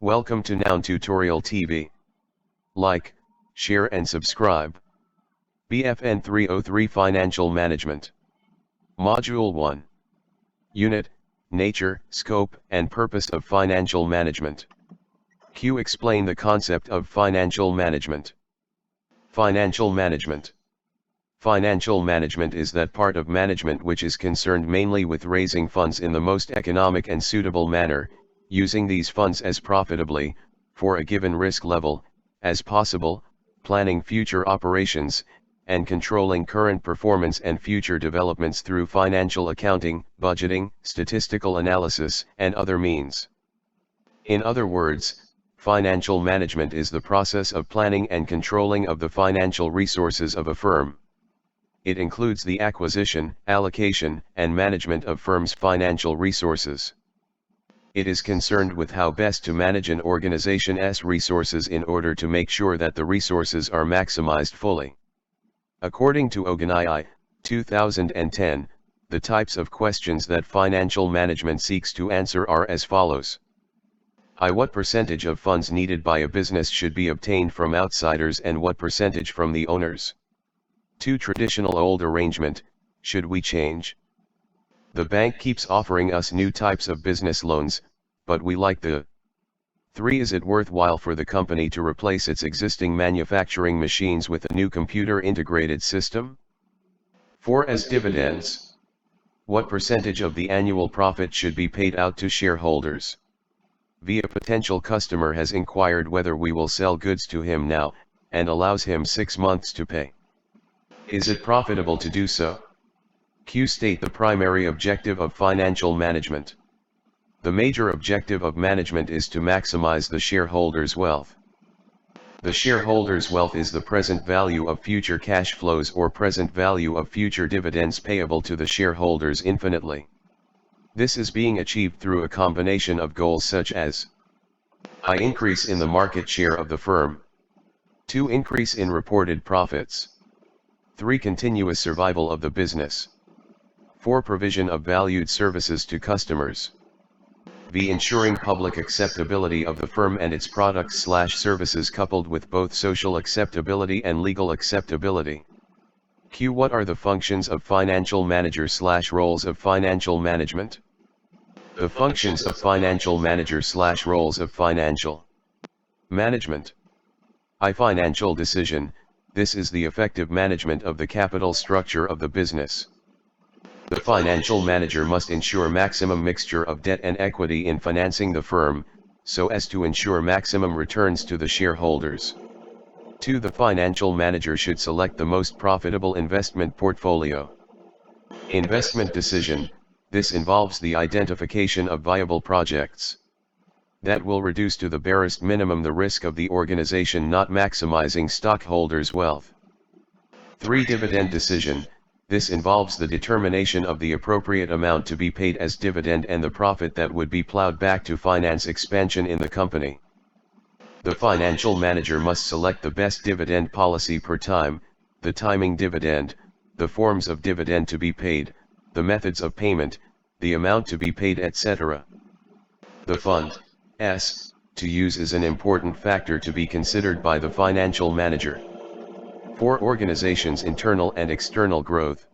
Welcome to Noun Tutorial TV. Like, share and subscribe. BFN303 Financial Management. Module 1. Unit, Nature, Scope and Purpose of Financial Management. Q. Explain the concept of financial management. Financial management. Financial management is that part of management which is concerned mainly with raising funds in the most economic and suitable manner, using these funds as profitably, for a given risk level, as possible, planning future operations, and controlling current performance and future developments through financial accounting, budgeting, statistical analysis, and other means. In other words, financial management is the process of planning and controlling of the financial resources of a firm. It includes the acquisition, allocation, and management of firm's financial resources. It is concerned with how best to manage an organization's resources in order to make sure that the resources are maximized fully. According to OGNI, 2010, the types of questions that financial management seeks to answer are as follows. What percentage of funds needed by a business should be obtained from outsiders and what percentage from the owners? 2. Traditional old arrangement, should we change? The bank keeps offering us new types of business loans, but we like the 3. Is it worthwhile for the company to replace its existing manufacturing machines with a new computer integrated system? 4. As dividends, what percentage of the annual profit should be paid out to shareholders? A potential customer has inquired whether we will sell goods to him now, and allows him 6 months to pay. Is it profitable to do so? Q. State the primary objective of financial management. The major objective of management is to maximize the shareholders' wealth. The shareholders' wealth is the present value of future cash flows or present value of future dividends payable to the shareholders infinitely. This is being achieved through a combination of goals such as increase in the market share of the firm, 2. Increase in reported profits, 3. Continuous survival of the business, 4. Provision of valued services to customers, ensuring public acceptability of the firm and its products/services coupled with both social acceptability and legal acceptability. Q. What are the functions of financial manager/roles of financial management? The functions of financial manager/roles of financial management. Financial decision, this is the effective management of the capital structure of the business. The financial manager must ensure maximum mixture of debt and equity in financing the firm, so as to ensure maximum returns to the shareholders. 2. The financial manager should select the most profitable investment portfolio. Investment decision, this involves the identification of viable projects that will reduce to the barest minimum the risk of the organization not maximizing stockholders' wealth. 3. Dividend decision, this involves the determination of the appropriate amount to be paid as dividend and the profit that would be plowed back to finance expansion in the company. The financial manager must select the best dividend policy per time, the timing dividend, the forms of dividend to be paid, the methods of payment, the amount to be paid, etc. The funds to use is an important factor to be considered by the financial manager. 4. Organization's internal and external growth.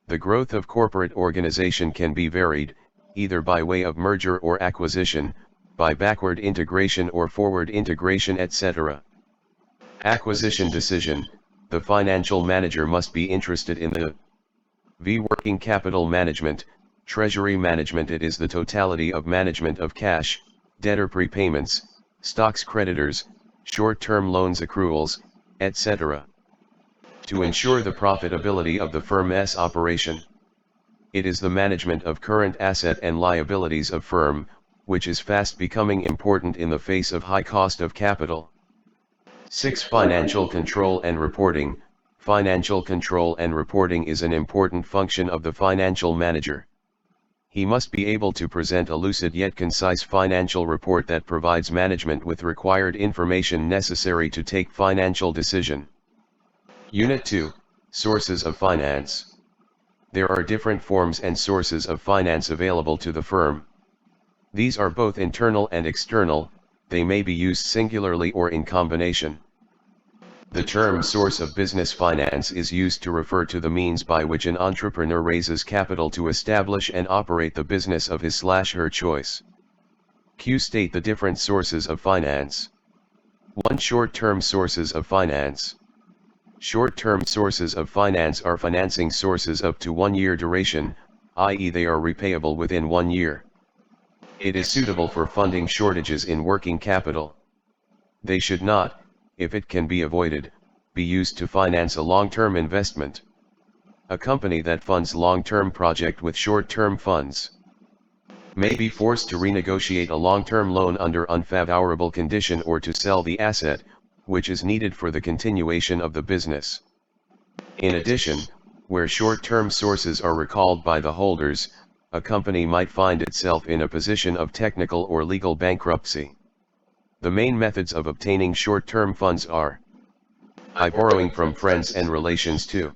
The growth of corporate organization can be varied, either by way of merger or acquisition, by backward integration or forward integration, etc. Acquisition decision, the financial manager must be interested in the working capital management, treasury management. It is the totality of management of cash, debtor prepayments, stocks creditors, short-term loans accruals, etc. To ensure the profitability of the firm's operation. It is the management of current asset and liabilities of firm, which is fast becoming important in the face of high cost of capital. 6. Financial control and reporting. Financial control and reporting is an important function of the financial manager. He must be able to present a lucid yet concise financial report that provides management with required information necessary to take financial decision. Unit 2, Sources of Finance. There are different forms and sources of finance available to the firm. These are both internal and external, they may be used singularly or in combination. The term source of business finance is used to refer to the means by which an entrepreneur raises capital to establish and operate the business of his/her choice. Q. State the different sources of finance. 1. Short-term sources of finance. Short-term sources of finance are financing sources up to 1 year duration, i.e. they are repayable within 1 year. It is suitable for funding shortages in working capital. They should not, if it can be avoided, be used to finance a long-term investment. A company that funds long-term project with short-term funds may be forced to renegotiate a long-term loan under unfavorable condition or to sell the asset, which is needed for the continuation of the business. In addition, where short-term sources are recalled by the holders, a company might find itself in a position of technical or legal bankruptcy. The main methods of obtaining short-term funds are: I. Borrowing from friends and relations. 2.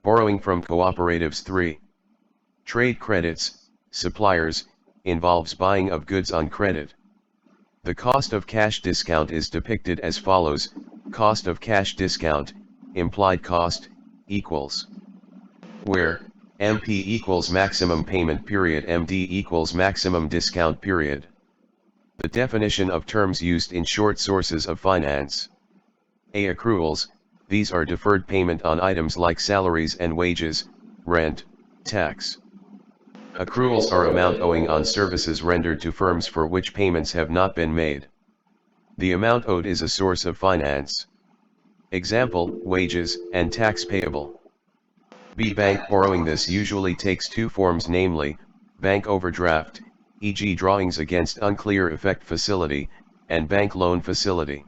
Borrowing from cooperatives. 3. Trade credits, suppliers, involves buying of goods on credit. The cost of cash discount is depicted as follows: cost of cash discount, implied cost, equals, where MP equals maximum payment period, MD equals maximum discount period. The definition of terms used in short sources of finance. A. Accruals, these are deferred payment on items like salaries and wages, rent, tax. Accruals are amount owing on services rendered to firms for which payments have not been made. The amount owed is a source of finance. Example, wages and tax payable. B. Bank borrowing. This usually takes 2 forms, namely, bank overdraft, e.g. drawings against unclear effect facility, and bank loan facility.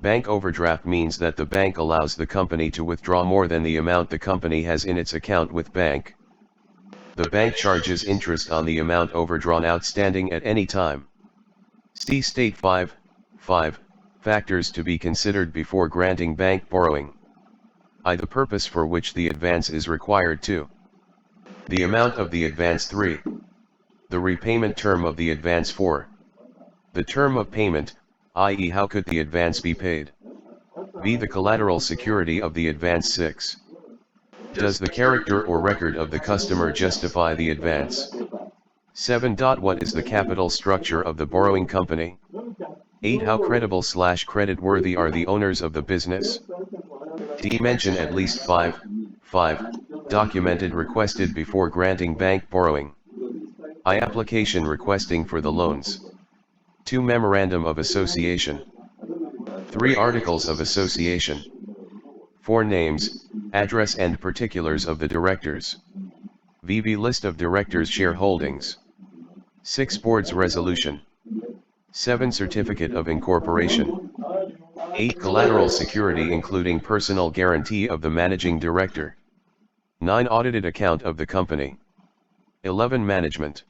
Bank overdraft means that the bank allows the company to withdraw more than the amount the company has in its account with bank. The bank charges interest on the amount overdrawn outstanding at any time. See State 5. Factors to be considered before granting bank borrowing. I. The purpose for which the advance is required. 2. The amount of the advance. 3. The repayment term of the advance. 4. The term of payment, i.e. how could the advance be paid. B. The collateral security of the advance. 6. Does the character or record of the customer justify the advance? 7. What is the capital structure of the borrowing company? 8. How credible/credit worthy are the owners of the business? D. Mention at least 5 documented requested before granting bank borrowing. I. Application requesting for the loans. 2. Memorandum of association. 3. Articles of association. 4. Names, address and particulars of the directors. VB list of directors' shareholdings. 6. Board's resolution. 7. Certificate of incorporation. 8. Collateral security including personal guarantee of the managing director. 9. Audited account of the company. 11. Management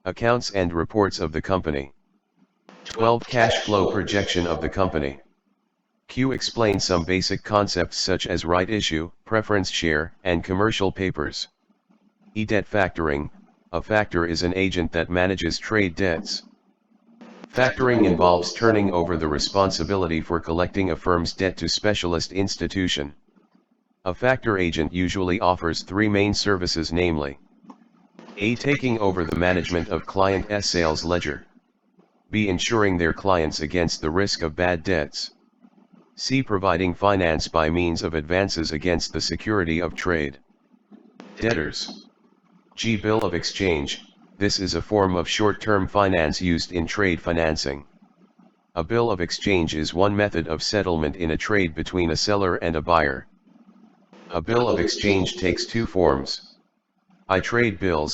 accounts and reports of the company. 12. Cash flow projection of the company. Q. Explain some basic concepts such as right issue, preference share, and commercial papers. E. Debt factoring. A factor is an agent that manages trade debts. Factoring involves turning over the responsibility for collecting a firm's debt to specialist institution. A factor agent usually offers 3 main services, namely: A. Taking over the management of client's sales ledger. B. Insuring their clients against the risk of bad debts. C. Providing finance by means of advances against the security of trade debtors. G. Bill of exchange. This is a form of short-term finance used in trade financing. A bill of exchange is one method of settlement in a trade between a seller and a buyer. A bill of exchange takes 2 forms. I. Trade bills.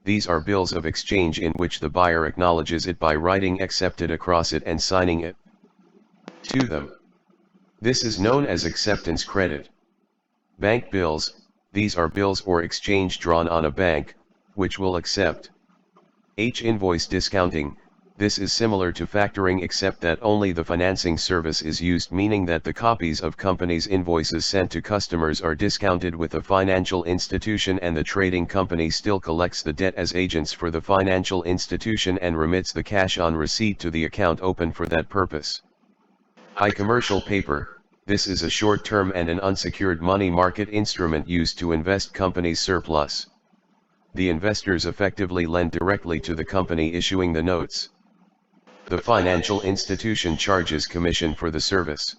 These are bills of exchange in which the buyer acknowledges it by writing accepted across it and signing it to them. This is known as acceptance credit. Bank bills. These are bills or exchange drawn on a bank, which will accept. H. Invoice discounting. This is similar to factoring except that only the financing service is used, meaning that the copies of companies' invoices sent to customers are discounted with the financial institution and the trading company still collects the debt as agents for the financial institution and remits the cash on receipt to the account open for that purpose. Commercial paper. This is a short-term and an unsecured money market instrument used to invest companies' surplus. The investors effectively lend directly to the company issuing the notes. The financial institution charges commission for the service.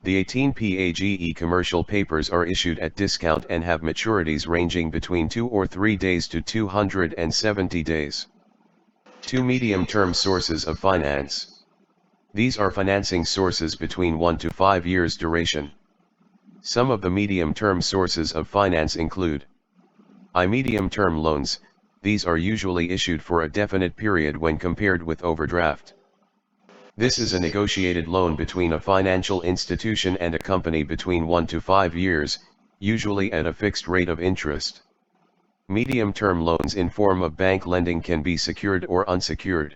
The 18 PAGE commercial papers are issued at discount and have maturities ranging between 2 or 3 days to 270 days. 2 medium-term sources of finance. These are financing sources between 1 to 5 years duration. Some of the medium-term sources of finance include medium-term loans. These are usually issued for a definite period when compared with overdraft. This is a negotiated loan between a financial institution and a company between 1 to 5 years, usually at a fixed rate of interest. Medium-term loans in form of bank lending can be secured or unsecured.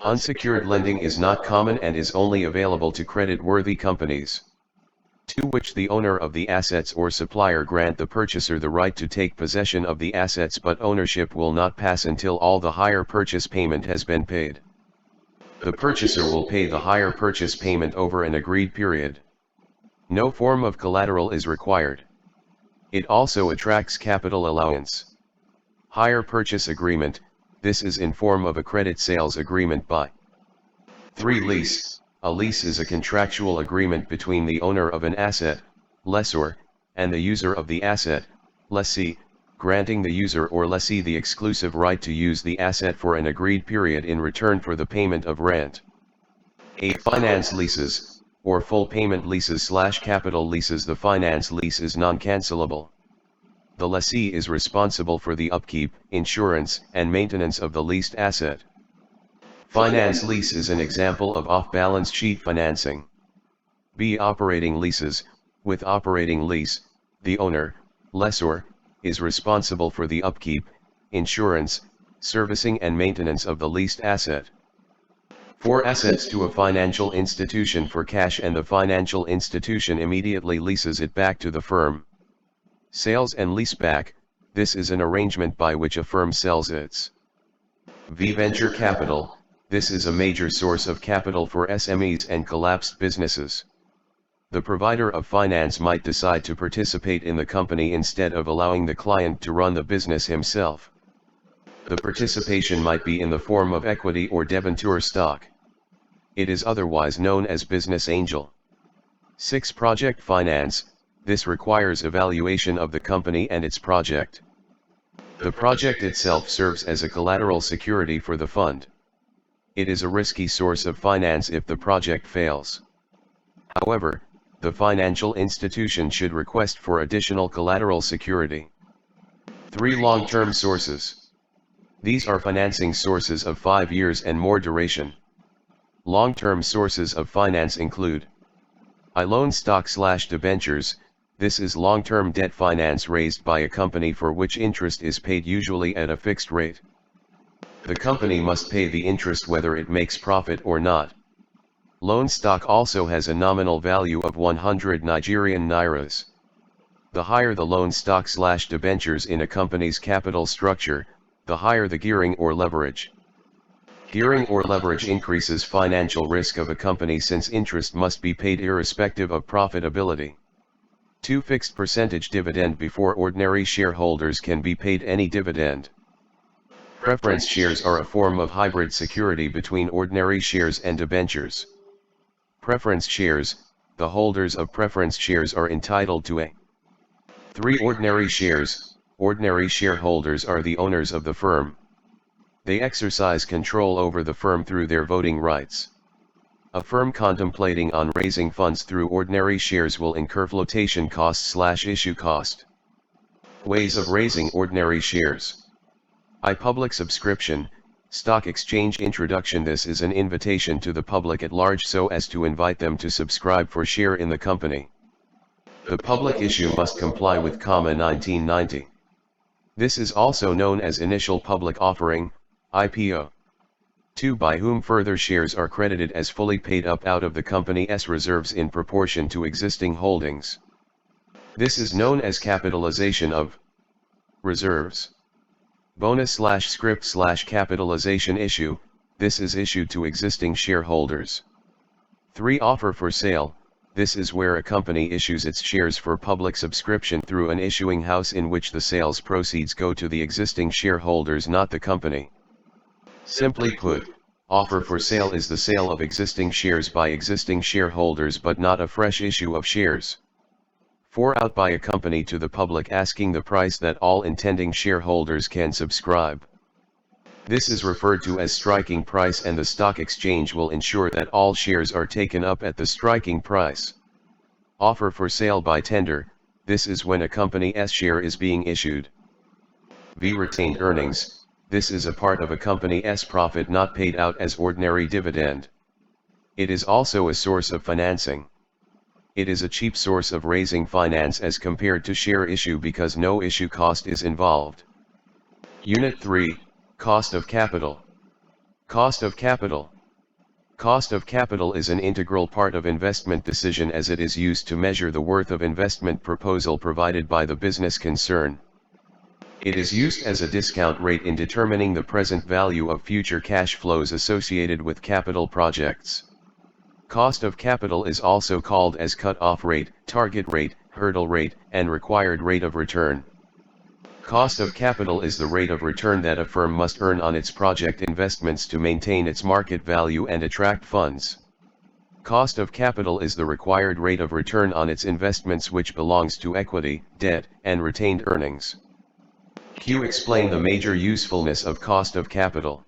Unsecured lending is not common and is only available to credit-worthy companies, to which the owner of the assets or supplier grant the purchaser the right to take possession of the assets, but ownership will not pass until all the hire purchase payment has been paid. The purchaser will pay the hire purchase payment over an agreed period. No form of collateral is required. It also attracts capital allowance. Hire purchase agreement. This is in form of a credit sales agreement by 3. Lease. A lease is a contractual agreement between the owner of an asset, lessor, and the user of the asset, lessee, granting the user or lessee the exclusive right to use the asset for an agreed period in return for the payment of rent. 8. Finance leases, or full payment leases/capital leases. The finance lease is non-cancelable. The lessee is responsible for the upkeep, insurance, and maintenance of the leased asset. Finance lease is an example of off-balance sheet financing. B. Operating leases. With operating lease, the owner, lessor, is responsible for the upkeep, insurance, servicing and maintenance of the leased asset. 4. Assets to a financial institution for cash and the financial institution immediately leases it back to the firm. Sales and leaseback. This is an arrangement by which a firm sells its venture capital. This is a major source of capital for SMEs and collapsed businesses. The provider of finance might decide to participate in the company instead of allowing the client to run the business himself. The participation might be in the form of equity or debenture stock. It is otherwise known as business angel. 6. Project finance. This requires evaluation of the company and its project. The project itself serves as a collateral security for the fund. It is a risky source of finance if the project fails. However, the financial institution should request for additional collateral security. 3. Long-term sources. These are financing sources of 5 years and more duration. Long-term sources of finance include loan stock/debentures. This is long-term debt finance raised by a company for which interest is paid usually at a fixed rate. The company must pay the interest whether it makes profit or not. Loan stock also has a nominal value of 100 Nigerian nairas. The higher the loan stock/debentures in a company's capital structure, the higher the gearing or leverage. Gearing or leverage increases financial risk of a company since interest must be paid irrespective of profitability. 2. Fixed percentage dividend. Before ordinary shareholders can be paid any dividend. Preference shares are a form of hybrid security between ordinary shares and debentures. Preference shares. The holders of preference shares are entitled to 3. Ordinary shares. Ordinary shareholders are the owners of the firm. They exercise control over the firm through their voting rights. A firm contemplating on raising funds through ordinary shares will incur flotation costs/issue cost. Ways of raising ordinary shares. Public subscription, stock exchange introduction. This is an invitation to the public at large so as to invite them to subscribe for share in the company. The public issue must comply with 1990. This is also known as initial public offering, IPO. 2. By whom further shares are credited as fully paid up out of the company's reserves in proportion to existing holdings. This is known as capitalization of reserves. Bonus/scrip/capitalization issue, this is issued to existing shareholders. 3. Offer for sale, this is where a company issues its shares for public subscription through an issuing house in which the sales proceeds go to the existing shareholders, not the company. Simply put, offer for sale is the sale of existing shares by existing shareholders but not a fresh issue of shares. 4. Out by a company to the public asking the price that all intending shareholders can subscribe. This is referred to as striking price, and the stock exchange will ensure that all shares are taken up at the striking price. Offer for sale by tender, this is when a company's share is being issued. V. Retained earnings, this is a part of a company's profit not paid out as ordinary dividend. It is also a source of financing. It is a cheap source of raising finance as compared to share issue because no issue cost is involved. Unit 3, Cost of Capital. Cost of capital. Cost of capital is an integral part of investment decision as it is used to measure the worth of investment proposal provided by the business concern. It is used as a discount rate in determining the present value of future cash flows associated with capital projects. Cost of capital is also called as cut-off rate, target rate, hurdle rate, and required rate of return. Cost of capital is the rate of return that a firm must earn on its project investments to maintain its market value and attract funds. Cost of capital is the required rate of return on its investments which belongs to equity, debt, and retained earnings. Q. Explain the major usefulness of cost of capital.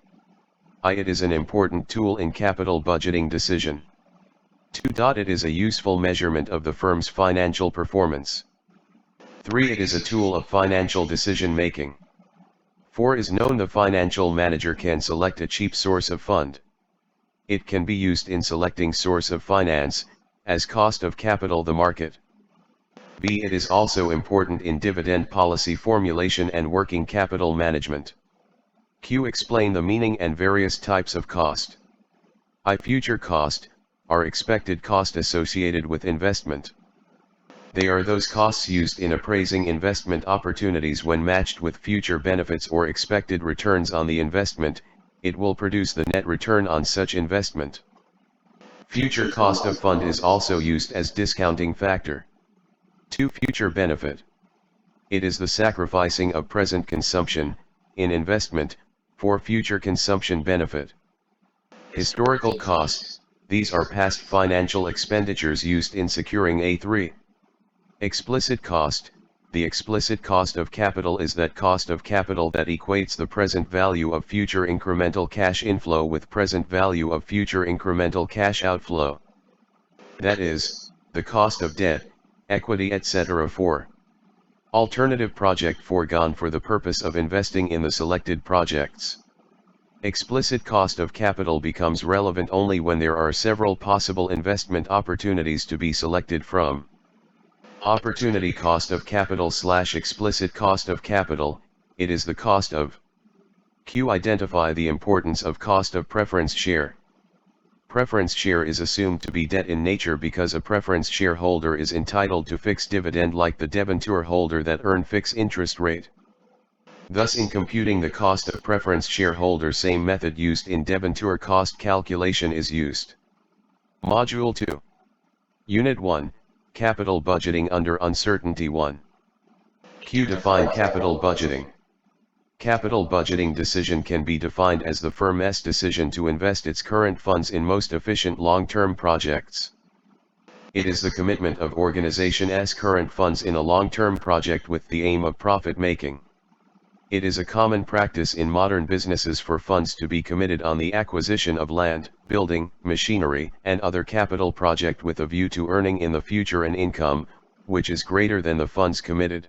I. It is an important tool in capital budgeting decision. 2. It is a useful measurement of the firm's financial performance. 3. It is a tool of financial decision making. 4. Is known the financial manager can select a cheap source of fund. It can be used in selecting source of finance, as cost of capital the market. B. It is also important in dividend policy formulation and working capital management. Q. Explain the meaning and various types of cost. I. Future cost, are expected cost associated with investment. They are those costs used in appraising investment opportunities when matched with future benefits or expected returns on the investment, it will produce the net return on such investment. Future cost of fund is also used as discounting factor. 2. Future benefit. It is the sacrificing of present consumption, in investment, for future consumption benefit. Historical cost, these are past financial expenditures used in securing a 3. Explicit cost, the explicit cost of capital is that cost of capital that equates the present value of future incremental cash inflow with present value of future incremental cash outflow. That is, the cost of debt, equity etc. for alternative project foregone for the purpose of investing in the selected projects. Explicit cost of capital becomes relevant only when there are several possible investment opportunities to be selected from. Opportunity cost of capital / explicit cost of capital, it is the cost of. Q. Identify the importance of cost of preference share. Preference share is assumed to be debt in nature because a preference shareholder is entitled to fixed dividend like the debenture holder that earn fixed interest rate. Thus in computing the cost of preference shareholder same method used in debenture cost calculation is used. Module 2. Unit 1, Capital Budgeting under Uncertainty 1. Q. Define capital budgeting. Capital budgeting decision can be defined as the firm's decision to invest its current funds in most efficient long-term projects. It is the commitment of organization's current funds in a long-term project with the aim of profit making. It is a common practice in modern businesses for funds to be committed on the acquisition of land, building, machinery, and other capital project with a view to earning in the future an income, which is greater than the funds committed.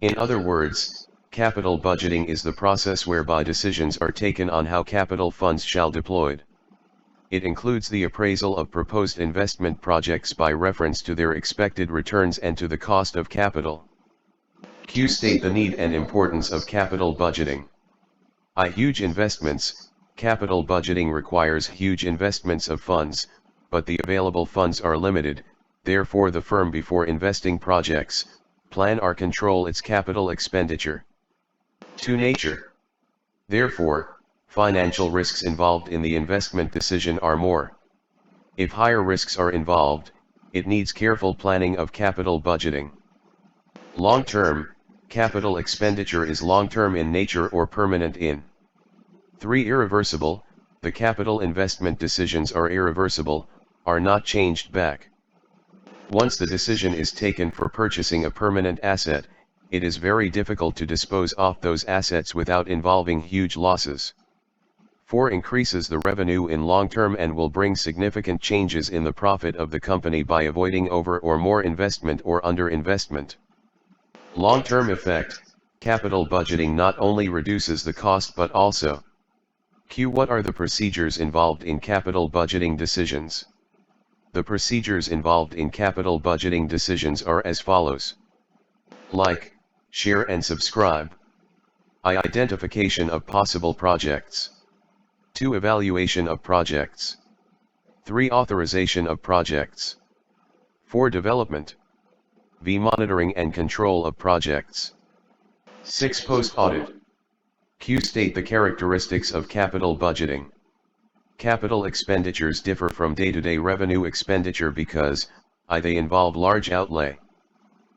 In other words, capital budgeting is the process whereby decisions are taken on how capital funds shall be deployed. It includes the appraisal of proposed investment projects by reference to their expected returns and to the cost of capital. Q. State the need and importance of capital budgeting. I. Huge investments, Capital budgeting requires huge investments of funds, but the available funds are limited, therefore the firm before investing projects, plan or control its capital expenditure. 2. Nature. Therefore, financial risks involved in the investment decision are more. If higher risks are involved, it needs careful planning of capital budgeting. Long-term, capital expenditure is long-term in nature or permanent in. 3. Irreversible, the capital investment decisions are irreversible, are not changed back. Once the decision is taken for purchasing a permanent asset, it is very difficult to dispose off those assets without involving huge losses. 4. Increases the revenue in long term and will bring significant changes in the profit of the company by avoiding over or more investment or underinvestment. Long-term effect, capital budgeting not only reduces the cost but also. Q. What are the procedures involved in capital budgeting decisions? The procedures involved in capital budgeting decisions are as follows. Like, share and subscribe. I. Identification of possible projects. 2. Evaluation of projects. 3. Authorization of projects. 4. Development. V. Monitoring and control of projects. 6. Post-audit. Q. State the characteristics of capital budgeting. Capital expenditures differ from day-to-day revenue expenditure because, I. They involve large outlay.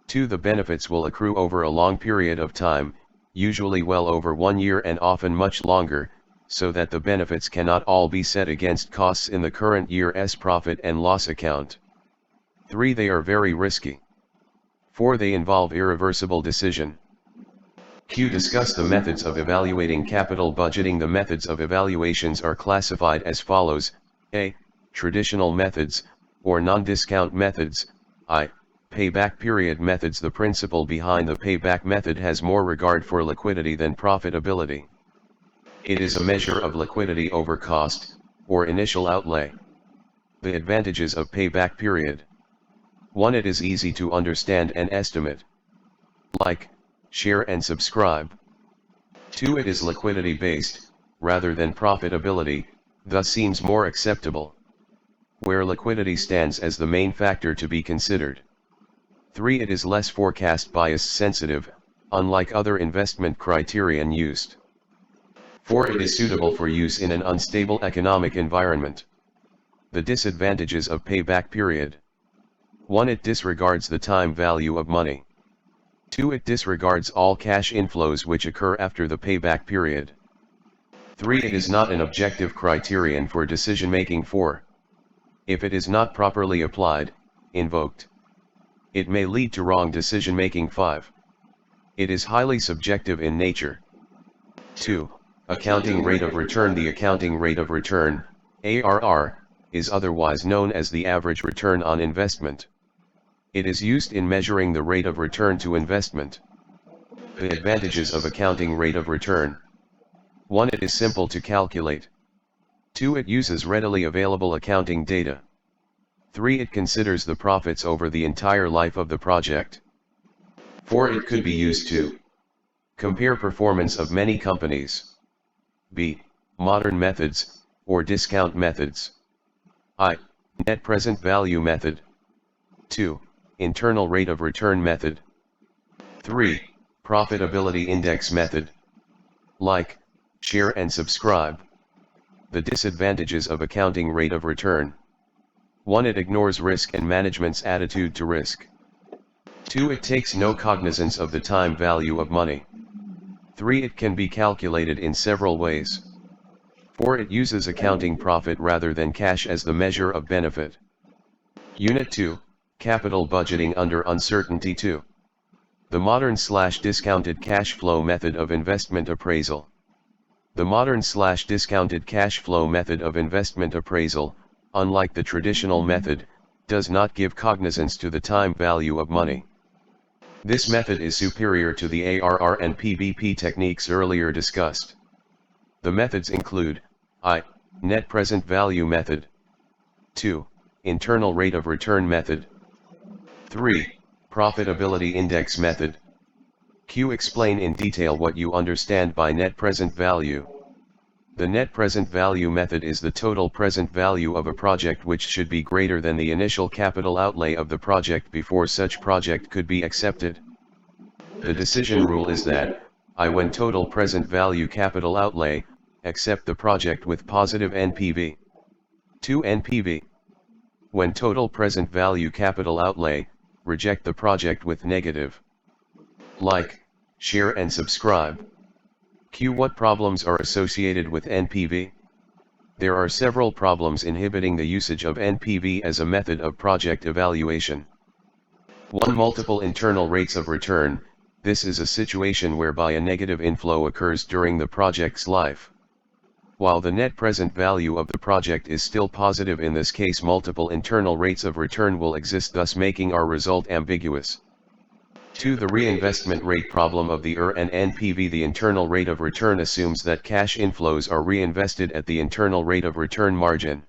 2. The benefits will accrue over a long period of time, usually well over 1 year and often much longer, so that the benefits cannot all be set against costs in the current year's profit and loss account. 3. They are very risky. 4. They involve irreversible decision. Q. Discuss the methods of evaluating capital budgeting. The methods of evaluations are classified as follows. A. Traditional methods, or non-discount methods. I. Payback period methods. The principle behind the payback method has more regard for liquidity than profitability. It is a measure of liquidity over cost, or initial outlay. The advantages of payback period. 1. It is easy to understand and estimate. Like, share and subscribe. 2. It is liquidity based, rather than profitability, thus seems more acceptable. Where liquidity stands as the main factor to be considered. 3. It is less forecast bias sensitive, unlike other investment criterion used. 4. It is suitable for use in an unstable economic environment. The disadvantages of payback period. 1. It disregards the time value of money. 2. It disregards all cash inflows which occur after the payback period. 3. It is not an objective criterion for decision making. 4. If it is not properly applied, invoked, it may lead to wrong decision making. 5. It is highly subjective in nature. 2. Accounting rate of return. The accounting rate of return, ARR, is otherwise known as the average return on investment. It is used in measuring the rate of return to investment. The advantages of accounting rate of return. 1. It is simple to calculate. 2. It uses readily available accounting data. 3. It considers the profits over the entire life of the project. 4. It could be used to compare performance of many companies. B. Modern methods, or discount methods. I. Net present value method. 2. Internal rate of return method. 3. Profitability index method. Like, share and subscribe. The disadvantages of accounting rate of return. 1. It ignores risk and management's attitude to risk. 2. It takes no cognizance of the time value of money. 3. It can be calculated in several ways. 4. It uses accounting profit rather than cash as the measure of benefit. Unit 2, Capital Budgeting under Uncertainty. 2. The modern/discounted cash flow method of investment appraisal. The modern/discounted cash flow method of investment appraisal, unlike the traditional method, does not give cognizance to the time value of money. This method is superior to the ARR and PBP techniques earlier discussed. The methods include: I. Net present value method. 2. Internal rate of return method. 3. Profitability index method. Q. Explain in detail what you understand by net present value. The net present value method is the total present value of a project which should be greater than the initial capital outlay of the project before such project could be accepted. The decision rule is that, when total present value capital outlay, accept the project with positive NPV. 2 NPV. When total present value capital outlay, reject the project with negative. Like, share and subscribe. Q. What problems are associated with NPV? There are several problems inhibiting the usage of NPV as a method of project evaluation. 1. Multiple internal rates of return. This is a situation whereby a negative inflow occurs during the project's life, while the net present value of the project is still positive. In this case, multiple internal rates of return will exist, thus making our result ambiguous. 2. The reinvestment rate problem of the and NPV. The internal rate of return assumes that cash inflows are reinvested at the internal rate of return margin.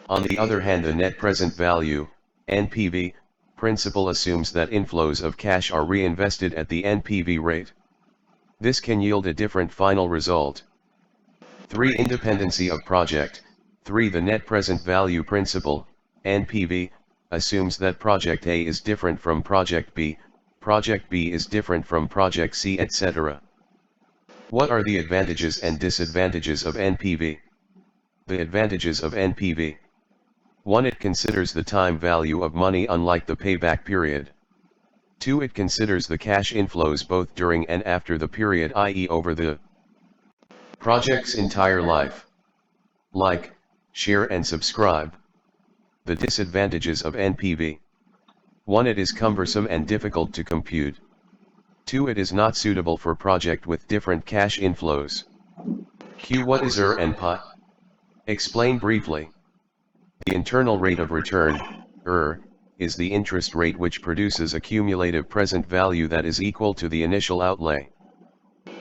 On the other hand, the net present value, NPV, principle assumes that inflows of cash are reinvested at the NPV rate. This can yield a different final result. 3. Independency of project. 3. The net present value principle, NPV, assumes that project A is different from project B, project B is different from project C, etc. What are the advantages and disadvantages of NPV? The advantages of NPV. 1. It considers the time value of money unlike the payback period. 2. It considers the cash inflows both during and after the period, i.e. over the project's entire life. Like, share and subscribe. The disadvantages of NPV. 1. It is cumbersome and difficult to compute. 2. It is not suitable for project with different cash inflows. Q. What is and PA? Explain briefly. The internal rate of return, is the interest rate which produces a cumulative present value that is equal to the initial outlay,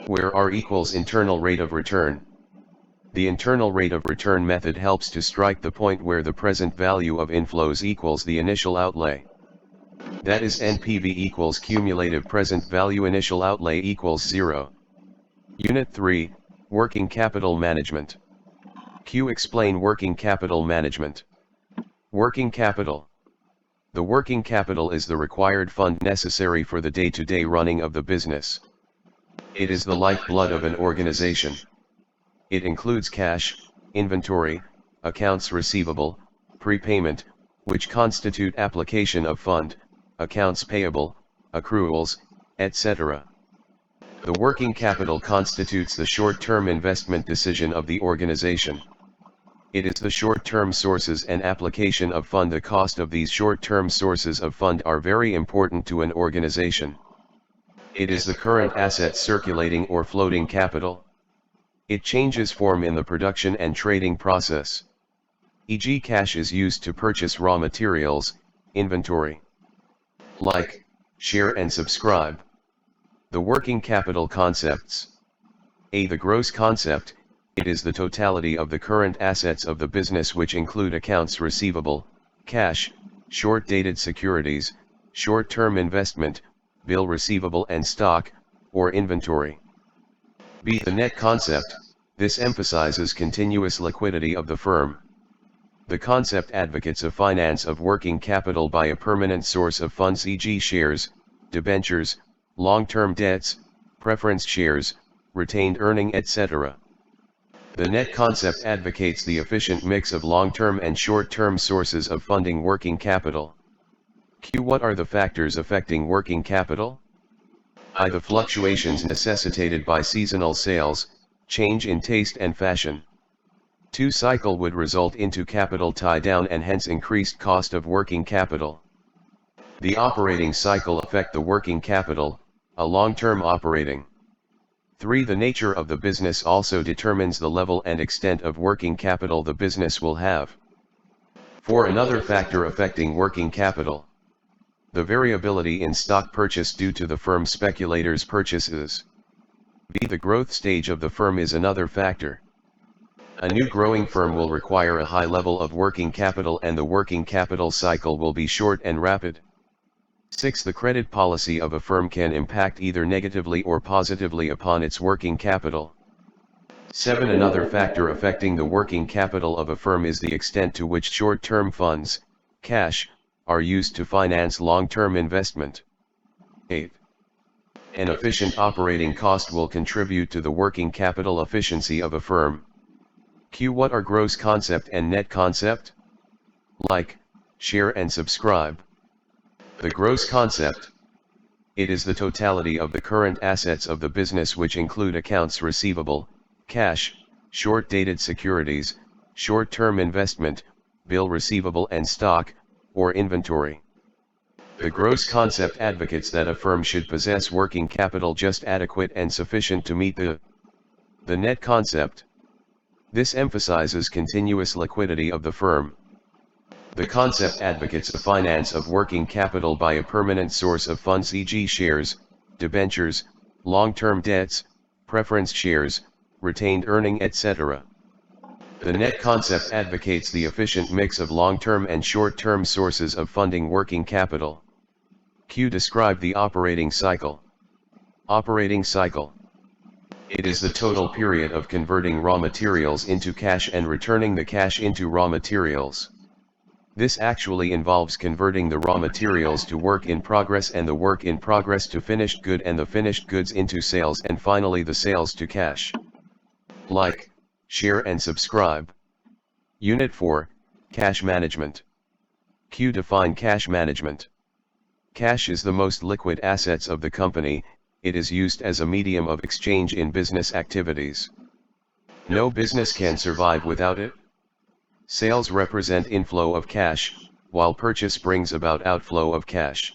where R equals internal rate of return. The internal rate of return method helps to strike the point where the present value of inflows equals the initial outlay. That is, NPV equals cumulative present value initial outlay equals 0. Unit 3, Working Capital Management. Q. Explain working capital management. Working capital. The working capital is the required fund necessary for the day-to-day running of the business. It is the lifeblood of an organization. It includes cash, inventory, accounts receivable, prepayment, which constitute application of fund, accounts payable, accruals, etc. The working capital constitutes the short-term investment decision of the organization. It is the short-term sources and application of fund. The cost of these short-term sources of fund are very important to an organization. It is the current assets circulating or floating capital. It changes form in the production and trading process. E.g., cash is used to purchase raw materials, inventory. Like, share and subscribe. The working capital concepts. A. The gross concept. It is the totality of the current assets of the business, which include accounts receivable, cash, short-dated securities, short-term investment, bill receivable and stock, or inventory. B. The net concept. This emphasizes continuous liquidity of the firm. The concept advocates a finance of working capital by a permanent source of funds, e.g. shares, debentures, long-term debts, preference shares, retained earning, etc. The net concept advocates the efficient mix of long-term and short-term sources of funding working capital. Q. What are the factors affecting working capital? I. The fluctuations necessitated by seasonal sales, change in taste and fashion. 2. Cycle would result into capital tie-down and hence increased cost of working capital. The operating cycle affect the working capital, a long-term operating. 3. The nature of the business also determines the level and extent of working capital the business will have. 4. Another factor affecting working capital. The variability in stock purchase due to the firm speculators' purchases. B. The growth stage of the firm is another factor. A new growing firm will require a high level of working capital and the working capital cycle will be short and rapid. 6. The credit policy of a firm can impact either negatively or positively upon its working capital. 7. Another factor affecting the working capital of a firm is the extent to which short-term funds, cash, are used to finance long-term investment. 8. An efficient operating cost will contribute to the working capital efficiency of a firm. Q. What are gross concept and net concept? Like, share and subscribe. The gross concept. It is the totality of the current assets of the business, which include accounts receivable, cash, short-dated securities, short-term investment, bill receivable and stock, or inventory. The gross concept advocates that a firm should possess working capital just adequate and sufficient to meet the net concept. This emphasizes continuous liquidity of the firm. The concept advocates a finance of working capital by a permanent source of funds, e.g. shares, debentures, long-term debts, preference shares, retained earning, etc. The net concept advocates the efficient mix of long-term and short-term sources of funding working capital. Q. Describe the operating cycle. Operating cycle. It is the total period of converting raw materials into cash and returning the cash into raw materials. This actually involves converting the raw materials to work in progress and the work in progress to finished good and the finished goods into sales and finally the sales to cash. Like, share and subscribe. Unit 4, Cash Management. Q. Define cash management. Cash is the most liquid assets of the company. It is used as a medium of exchange in business activities. No business can survive without it. Sales represent inflow of cash, while purchase brings about outflow of cash.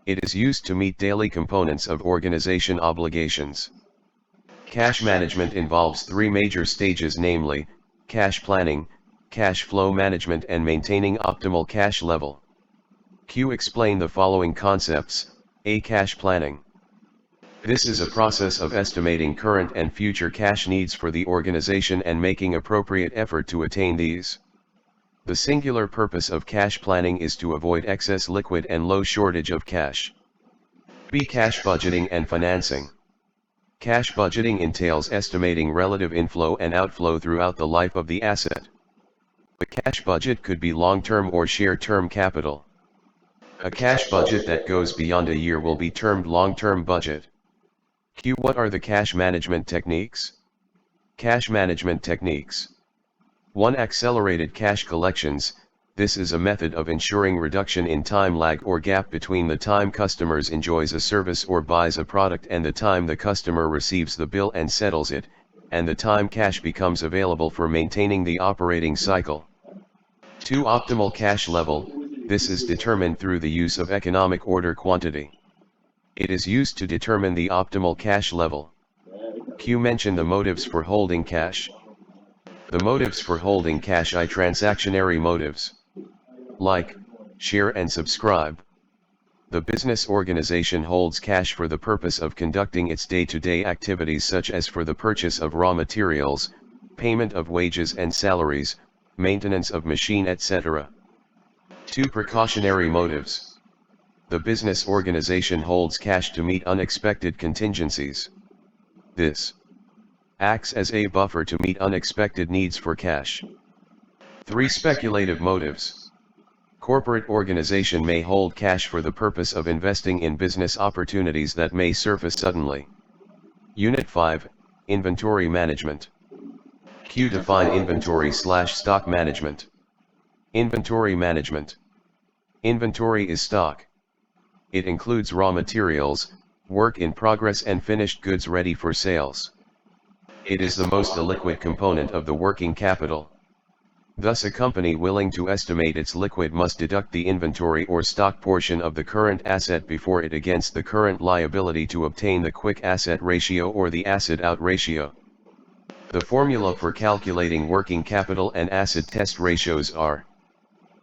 It is used to meet daily components of organization obligations. Cash management involves 3 major stages, namely, cash planning, cash flow management and maintaining optimal cash level. Q. Explain the following concepts. A. Cash planning. This is a process of estimating current and future cash needs for the organization and making appropriate effort to attain these. The singular purpose of cash planning is to avoid excess liquid and low shortage of cash. B. Cash budgeting and financing. Cash budgeting entails estimating relative inflow and outflow throughout the life of the asset. The cash budget could be long-term or short-term capital. A cash budget that goes beyond a year will be termed long-term budget. Q. What are the cash management techniques? Cash management techniques. 1. Accelerated cash collections. This is a method of ensuring reduction in time lag or gap between the time customers enjoys a service or buys a product and the time the customer receives the bill and settles it, and the time cash becomes available for maintaining the operating cycle. 2. Optimal cash level. This is determined through the use of economic order quantity. It is used to determine the optimal cash level. Q. Mention the motives for holding cash. The motives for holding cash are transactionary motives. Like, share and subscribe. The business organization holds cash for the purpose of conducting its day-to-day activities, such as for the purchase of raw materials, payment of wages and salaries, maintenance of machine, etc. 2. Precautionary motives. The business organization holds cash to meet unexpected contingencies. This acts as a buffer to meet unexpected needs for cash. 3. Speculative motives. Corporate organization may hold cash for the purpose of investing in business opportunities that may surface suddenly. Unit 5, Inventory Management. Q. Define inventory/stock management. Inventory management. Inventory is stock. It includes raw materials, work in progress and finished goods ready for sales. It is the most illiquid component of the working capital. Thus, a company willing to estimate its liquid must deduct the inventory or stock portion of the current asset before it against the current liability to obtain the quick asset ratio or the asset out ratio. The formula for calculating working capital and asset test ratios are: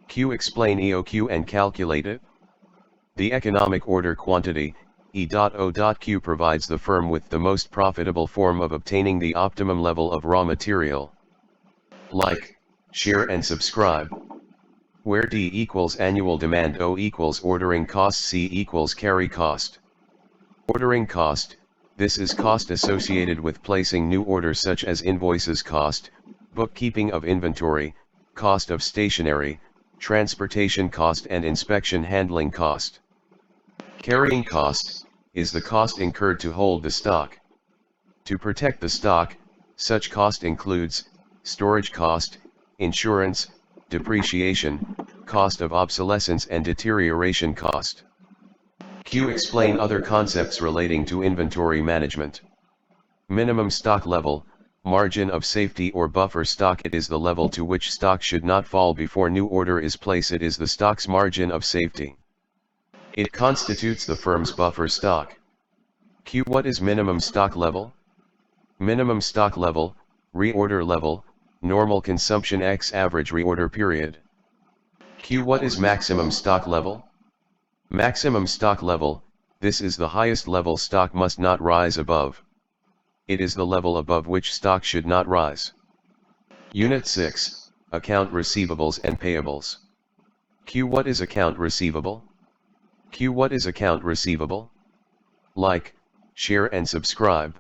Q. Explain EOQ and calculate it. The economic order quantity, E.O.Q, provides the firm with the most profitable form of obtaining the optimum level of raw material. Like, share and subscribe. Where D equals annual demand, O equals ordering cost, C equals carry cost. Ordering cost, This is cost associated with placing new orders such as invoices cost, bookkeeping of inventory, cost of stationery, transportation cost and inspection handling cost. Carrying cost is the cost incurred to hold the stock. To protect the stock, such cost includes storage cost, insurance, depreciation, cost of obsolescence and deterioration cost. Q. Explain other concepts relating to inventory management. Minimum stock level, margin of safety or buffer stock. It is the level to which stock should not fall before new order is placed. It is the stock's margin of safety. It constitutes the firm's buffer stock. Q. What is minimum stock level? Minimum stock level, reorder level, normal consumption x average reorder period. Q. What is maximum stock level? Maximum stock level, this is the highest level stock must not rise above. It is the level above which stock should not rise. Unit 6, Account Receivables and Payables. Q. What is account receivable? Q. What is account receivable? Like, share and subscribe.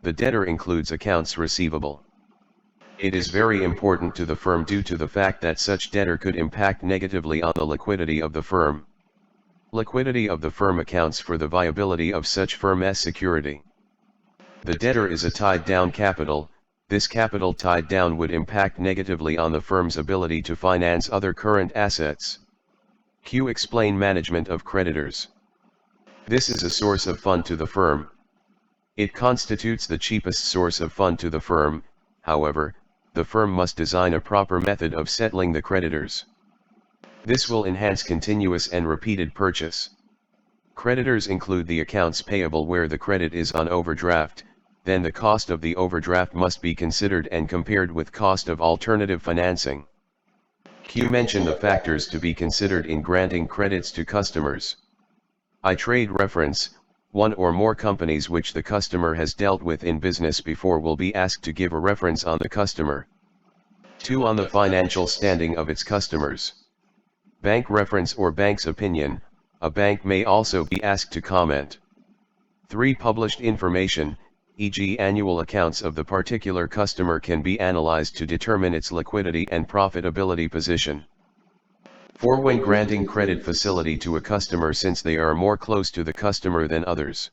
The debtor includes accounts receivable. It is very important to the firm due to the fact that such debtor could impact negatively on the liquidity of the firm. Liquidity of the firm accounts for the viability of such firm's security. The debtor is a tied down capital. This capital tied down would impact negatively on the firm's ability to finance other current assets. Q. Explain management of creditors. This is a source of fund to the firm. It constitutes the cheapest source of fund to the firm. However, the firm must design a proper method of settling the creditors. This will enhance continuous and repeated purchase. Creditors include the accounts payable where the credit is on overdraft, then the cost of the overdraft must be considered and compared with cost of alternative financing. Q. Mention the factors to be considered in granting credits to customers. I. Trade reference, one or more companies which the customer has dealt with in business before will be asked to give a reference on the customer. 2. On the financial standing of its customers. Bank reference or bank's opinion, a bank may also be asked to comment. 3. Published information, e.g. annual accounts of the particular customer can be analyzed to determine its liquidity and profitability position. 4. When granting credit facility to a customer, since they are more close to the customer than others.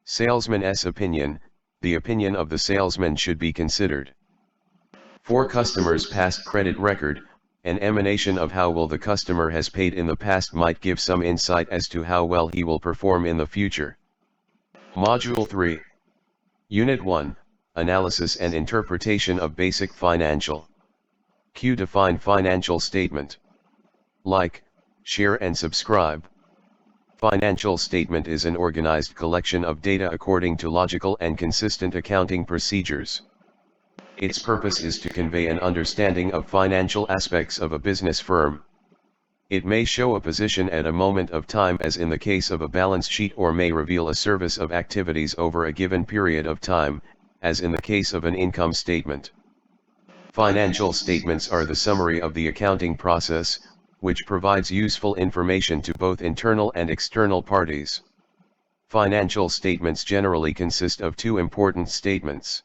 Salesman's opinion, the opinion of the salesman should be considered. 4. Customer's past credit record, an emanation of how well the customer has paid in the past might give some insight as to how well he will perform in the future. Module 3. Unit 1, Analysis and Interpretation of Basic Financial. Q. Define financial statement. Like, share and subscribe. Financial statement is an organized collection of data according to logical and consistent accounting procedures. Its purpose is to convey an understanding of financial aspects of a business firm. It may show a position at a moment of time as in the case of a balance sheet, or may reveal a service of activities over a given period of time, as in the case of an income statement. Financial statements are the summary of the accounting process, which provides useful information to both internal and external parties. Financial statements generally consist of two important statements.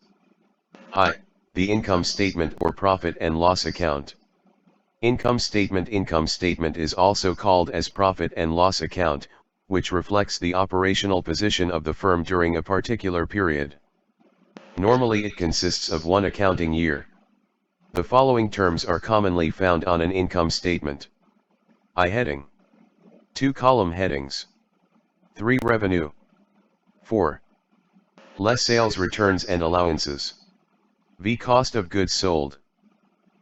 I. The income statement or profit and loss account. Income statement is also called as profit and loss account, which reflects the operational position of the firm during a particular period. Normally it consists of one accounting year. The following terms are commonly found on an income statement. I heading. 2 column headings. 3 revenue. 4. Less sales returns and allowances. V. Cost of goods sold.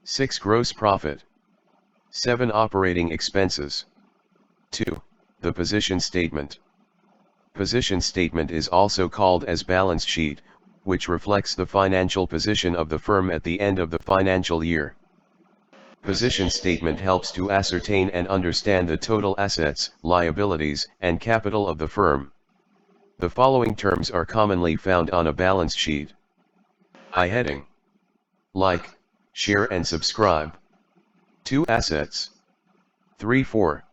6. Gross profit. 7. Operating expenses. 2. The position statement. Position statement is also called as balance sheet, which reflects the financial position of the firm at the end of the financial year. Position statement helps to ascertain and understand the total assets, liabilities, and capital of the firm. The following terms are commonly found on a balance sheet. I heading. Like, share and subscribe. 2. Assets. 3. 4.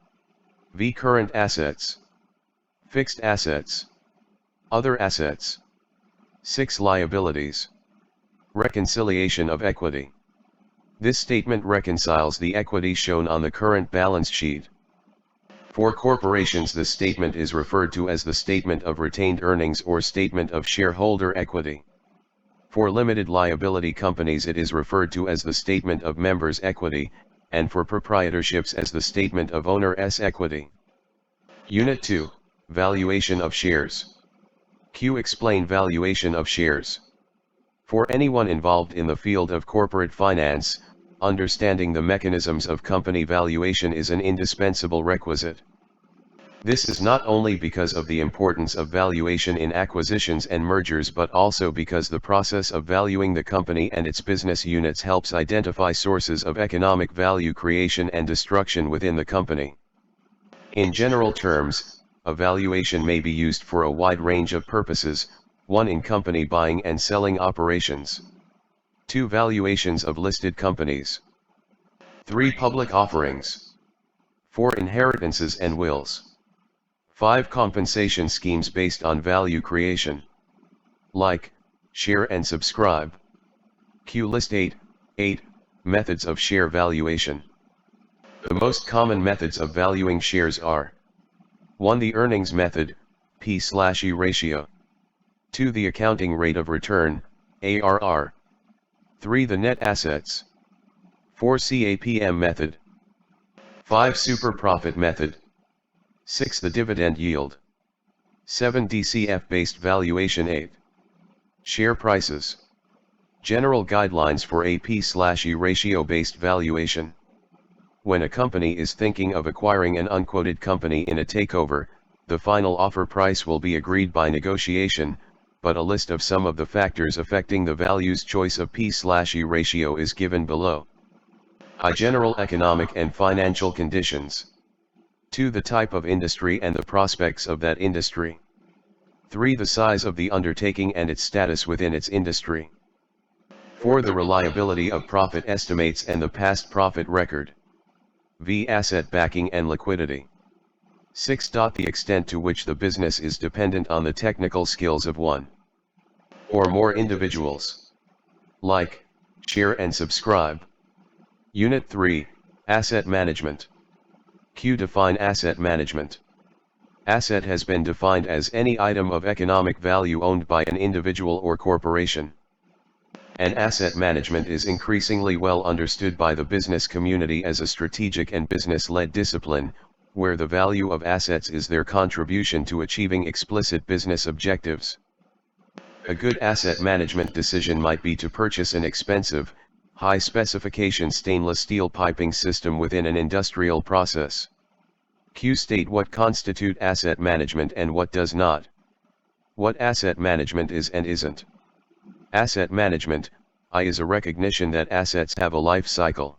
V. Current assets. Fixed assets. Other assets. 6. Liabilities. Reconciliation of equity. This statement reconciles the equity shown on the current balance sheet. For corporations, this statement is referred to as the statement of retained earnings or statement of shareholder equity. For limited liability companies, it is referred to as the statement of members' equity, and for proprietorships as the statement of owner's equity. Unit 2, Valuation of shares. Q. Explain valuation of shares. For anyone involved in the field of corporate finance, understanding the mechanisms of company valuation is an indispensable requisite. This is not only because of the importance of valuation in acquisitions and mergers, but also because the process of valuing the company and its business units helps identify sources of economic value creation and destruction within the company. In general terms, a valuation may be used for a wide range of purposes: 1. In company buying and selling operations. 2. Valuations of listed companies. 3. Public offerings. 4. Inheritances and wills. 5. Compensation schemes based on value creation. Like, share and subscribe. Q. List 8. Methods of share valuation. The most common methods of valuing shares are: 1. The earnings method, P/E ratio. 2. The accounting rate of return, ARR. 3. The net assets. 4. CAPM method. 5. Super profit method. 6. The dividend yield. 7. DCF-based valuation. 8. Share prices. General guidelines for a P/E ratio-based valuation. When a company is thinking of acquiring an unquoted company in a takeover, the final offer price will be agreed by negotiation, but a list of some of the factors affecting the value's choice of P/E ratio is given below. I. General economic and financial conditions. 2. The type of industry and the prospects of that industry. 3. The size of the undertaking and its status within its industry. 4. The reliability of profit estimates and the past profit record. V. Asset backing and liquidity. 6. The extent to which the business is dependent on the technical skills of one or more individuals. Like, share and subscribe. Unit 3, Asset Management. Q. Define asset management. Asset has been defined as any item of economic value owned by an individual or corporation. And asset management is increasingly well understood by the business community as a strategic and business-led discipline, where the value of assets is their contribution to achieving explicit business objectives. A good asset management decision might be to purchase an expensive, high-specification stainless steel piping system within an industrial process. Q. State what constitute asset management and what does not. What asset management is and isn't. Asset management, I, is a recognition that assets have a life cycle.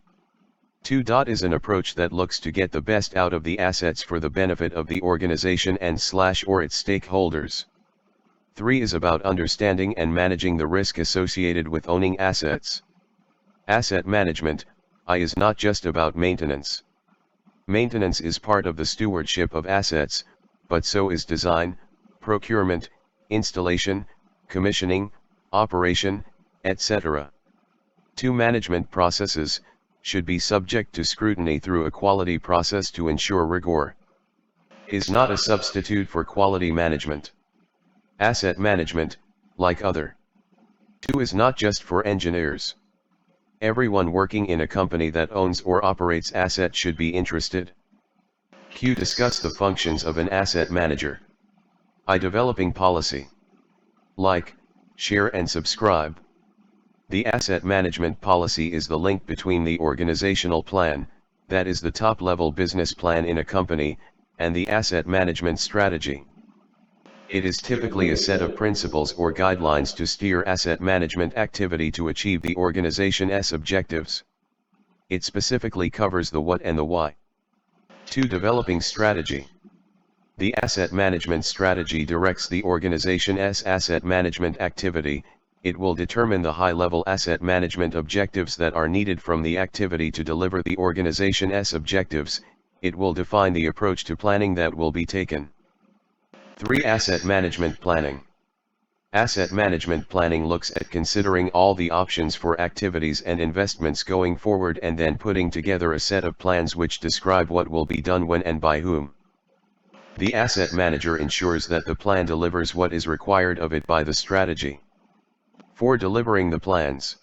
2. Is an approach that looks to get the best out of the assets for the benefit of the organization and/or its stakeholders. 3. Is about understanding and managing the risk associated with owning assets. Asset management, I, is not just about maintenance. Maintenance is part of the stewardship of assets, but so is design, procurement, installation, commissioning, operation, etc. 2. Management processes should be subject to scrutiny through a quality process to ensure rigor. Is not a substitute for quality management. Asset management, like other 2, is not just for engineers. Everyone working in a company that owns or operates assets should be interested. Q. Discuss the functions of an asset manager. I. Developing policy. Like, share and subscribe. The asset management policy is the link between the organizational plan, that is the top-level business plan in a company, and the asset management strategy. It is typically a set of principles or guidelines to steer asset management activity to achieve the organization's objectives. It specifically covers the what and the why. 2. Developing strategy. The asset management strategy directs the organization's asset management activity. It will determine the high-level asset management objectives that are needed from the activity to deliver the organization's objectives. It will define the approach to planning that will be taken. 3. Asset management planning. Asset management planning looks at considering all the options for activities and investments going forward and then putting together a set of plans which describe what will be done when and by whom. The asset manager ensures that the plan delivers what is required of it by the strategy. For delivering the plans,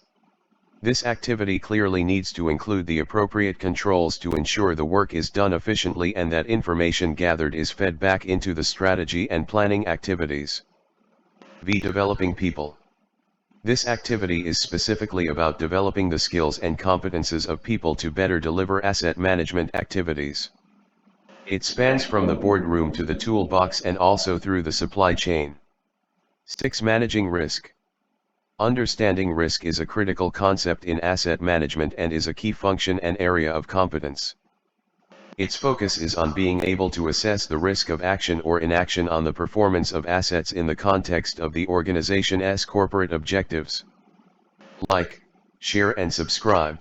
this activity clearly needs to include the appropriate controls to ensure the work is done efficiently and that information gathered is fed back into the strategy and planning activities. V. Developing people. This activity is specifically about developing the skills and competences of people to better deliver asset management activities. It spans from the boardroom to the toolbox and also through the supply chain. 6. Managing risk. Understanding risk is a critical concept in asset management and is a key function and area of competence. Its focus is on being able to assess the risk of action or inaction on the performance of assets in the context of the organization's corporate objectives. Like, share and subscribe.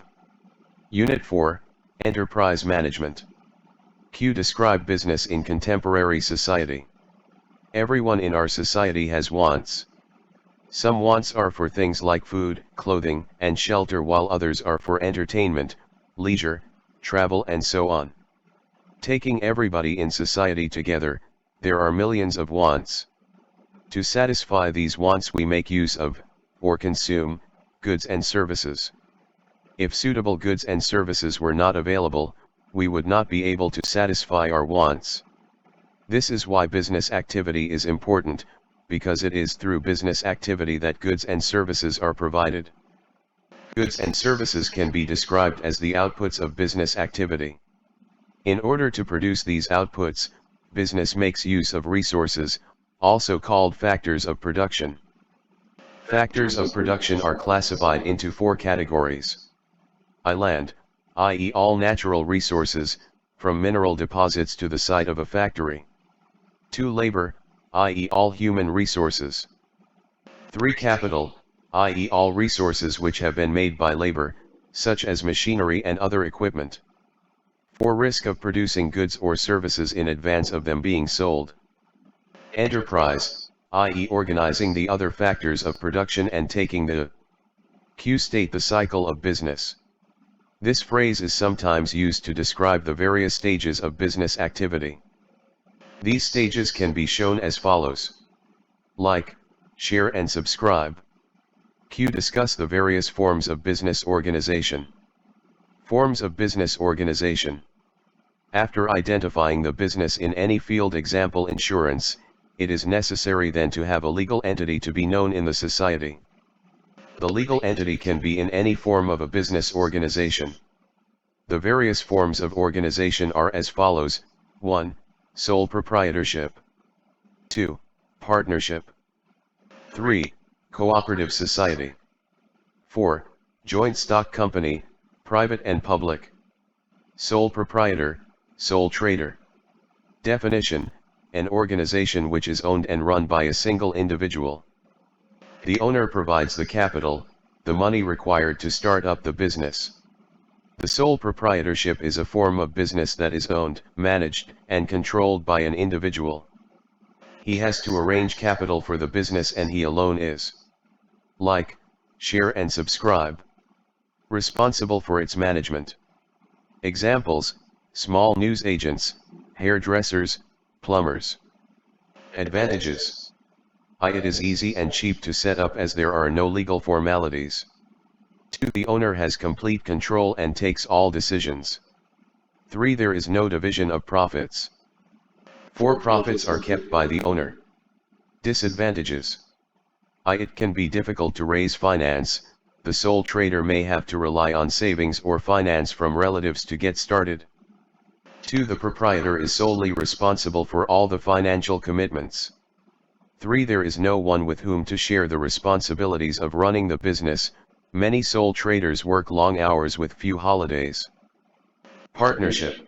Unit 4, Enterprise Management. Q. Describe business in contemporary society. Everyone in our society has wants. Some wants are for things like food, clothing, and shelter, while others are for entertainment, leisure, travel, and so on. Taking everybody in society together, there are millions of wants. To satisfy these wants we make use of, or consume, goods and services. If suitable goods and services were not available, we would not be able to satisfy our wants. This is why business activity is important, because it is through business activity that goods and services are provided. Goods and services can be described as the outputs of business activity. In order to produce these outputs, business makes use of resources, also called factors of production. Factors of production are classified into 4 categories. I. Land, i.e. all natural resources, from mineral deposits to the site of a factory. 2. Labor, i.e. all human resources. 3. Capital, i.e. all resources which have been made by labor, such as machinery and other equipment. 4. Risk of producing goods or services in advance of them being sold. Enterprise, i.e. organizing the other factors of production and taking the Q. State the cycle of business. This phrase is sometimes used to describe the various stages of business activity. These stages can be shown as follows. Like, share and subscribe. Q. Discuss the various forms of business organization. Forms of business organization. After identifying the business in any field, example insurance, it is necessary then to have a legal entity to be known in the society. The legal entity can be in any form of a business organization. The various forms of organization are as follows: 1. Sole proprietorship. 2. Partnership. 3. Cooperative society. 4. Joint stock company, private and public. Sole proprietor, sole trader. Definition: an organization which is owned and run by a single individual. The owner provides the capital, the money required to start up the business. The sole proprietorship is a form of business that is owned, managed, and controlled by an individual. He has to arrange capital for the business and he alone is, like, share and subscribe, responsible for its management. Examples: small news agents, hairdressers, plumbers. Advantages: I. It is easy and cheap to set up as there are no legal formalities. 2. The owner has complete control and takes all decisions. 3. There is no division of profits. 4. Profits are kept by the owner. Disadvantages: I. It can be difficult to raise finance. The sole trader may have to rely on savings or finance from relatives to get started. 2. The proprietor is solely responsible for all the financial commitments. 3. There is no one with whom to share the responsibilities of running the business. Many sole traders work long hours with few holidays. Partnership.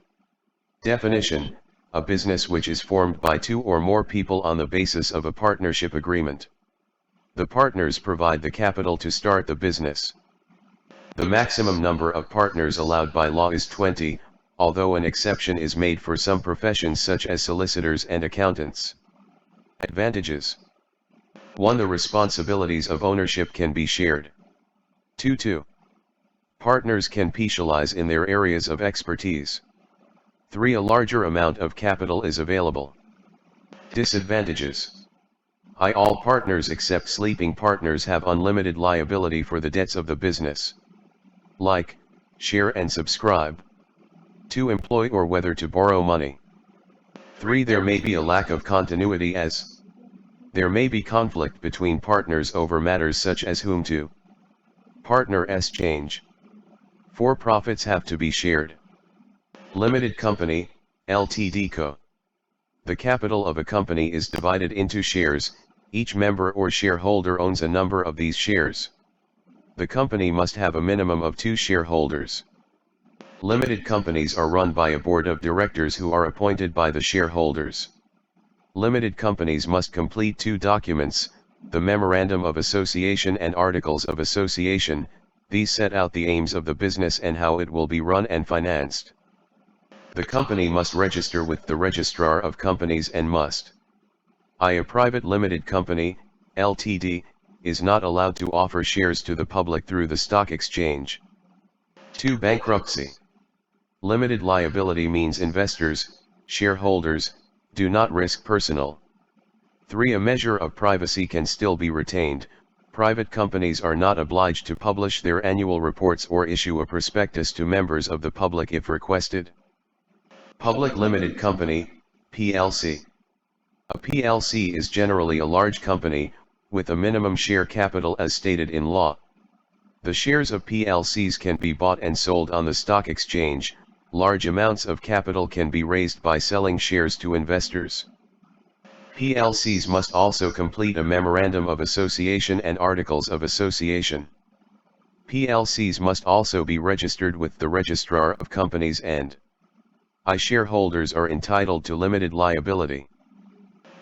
Definition: a business which is formed by 2 or more people on the basis of a partnership agreement. The partners provide the capital to start the business. The maximum number of partners allowed by law is 20, although an exception is made for some professions such as solicitors and accountants. Advantages. 1. The responsibilities of ownership can be shared. 2. Partners can specialize in their areas of expertise. 3. A larger amount of capital is available. Disadvantages. All partners except sleeping partners have unlimited liability for the debts of the business. Like, share and subscribe. 2. Employ or whether to borrow money. 3. There may be a lack of continuity as there may be conflict between partners over matters such as whom to partner's change. 4. Profits have to be shared. Limited company, Ltd Co. The capital of a company is divided into shares, each member or shareholder owns a number of these shares. The company must have a minimum of 2 shareholders. Limited companies are run by a board of directors who are appointed by the shareholders. Limited companies must complete 2 documents, the Memorandum of Association and Articles of Association. These set out the aims of the business and how it will be run and financed. The company must register with the Registrar of Companies and must. A private limited company, Ltd, is not allowed to offer shares to the public through the stock exchange. 2. Bankruptcy. Limited liability means investors, shareholders, do not risk personal. 3. A measure of privacy can still be retained. Private companies are not obliged to publish their annual reports or issue a prospectus to members of the public if requested. Public Limited Company, PLC. A PLC is generally a large company, with a minimum share capital as stated in law. The shares of PLCs can be bought and sold on the stock exchange. Large amounts of capital can be raised by selling shares to investors. PLCs must also complete a Memorandum of Association and Articles of Association. PLCs must also be registered with the Registrar of Companies and shareholders are entitled to limited liability.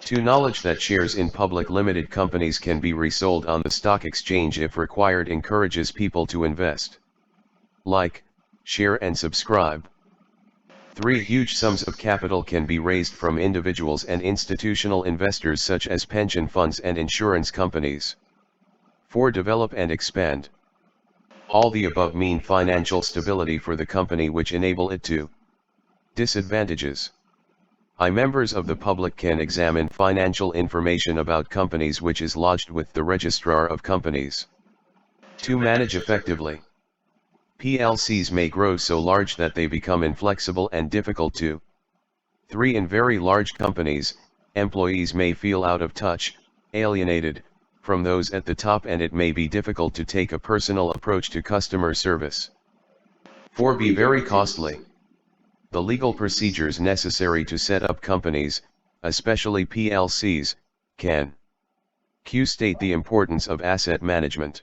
2. Knowledge that shares in public limited companies can be resold on the stock exchange if required encourages people to invest. Like, share and subscribe. 3. Huge sums of capital can be raised from individuals and institutional investors such as pension funds and insurance companies. 4. Develop and expand. All the above mean financial stability for the company which enable it to. Disadvantages. Members of the public can examine financial information about companies which is lodged with the Registrar of Companies. 2. Manage effectively. PLCs may grow so large that they become inflexible and difficult to. 3. In very large companies, employees may feel out of touch, alienated, from those at the top and it may be difficult to take a personal approach to customer service. 4. Be very costly. The legal procedures necessary to set up companies, especially PLCs, can state the importance of asset management.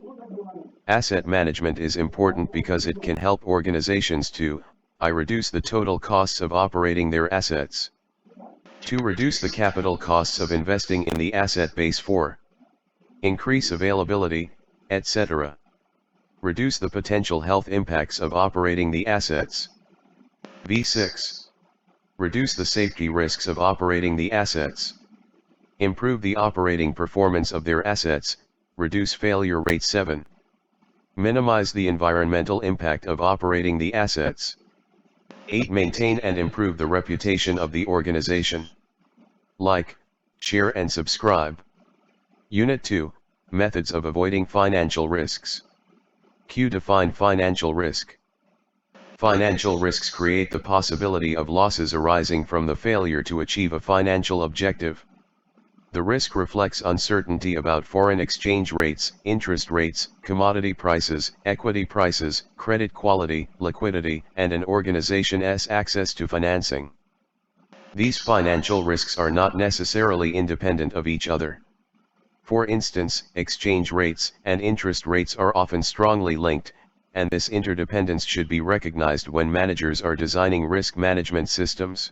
Asset management is important because it can help organizations to reduce the total costs of operating their assets. 2. Reduce the capital costs of investing in the asset base. 4. Increase availability, etc. Reduce the potential health impacts of operating the assets. V6. Reduce the safety risks of operating the assets. Improve the operating performance of their assets, reduce failure rate. 7. Minimize the environmental impact of operating the assets. 8. Maintain and improve the reputation of the organization. Like, share and subscribe. Unit 2, Methods of avoiding financial risks. Define financial risk. Financial risks create the possibility of losses arising from the failure to achieve a financial objective. The risk reflects uncertainty about foreign exchange rates, interest rates, commodity prices, equity prices, credit quality, liquidity, and an organization's access to financing. These financial risks are not necessarily independent of each other. For instance, exchange rates and interest rates are often strongly linked, and this interdependence should be recognized when managers are designing risk management systems.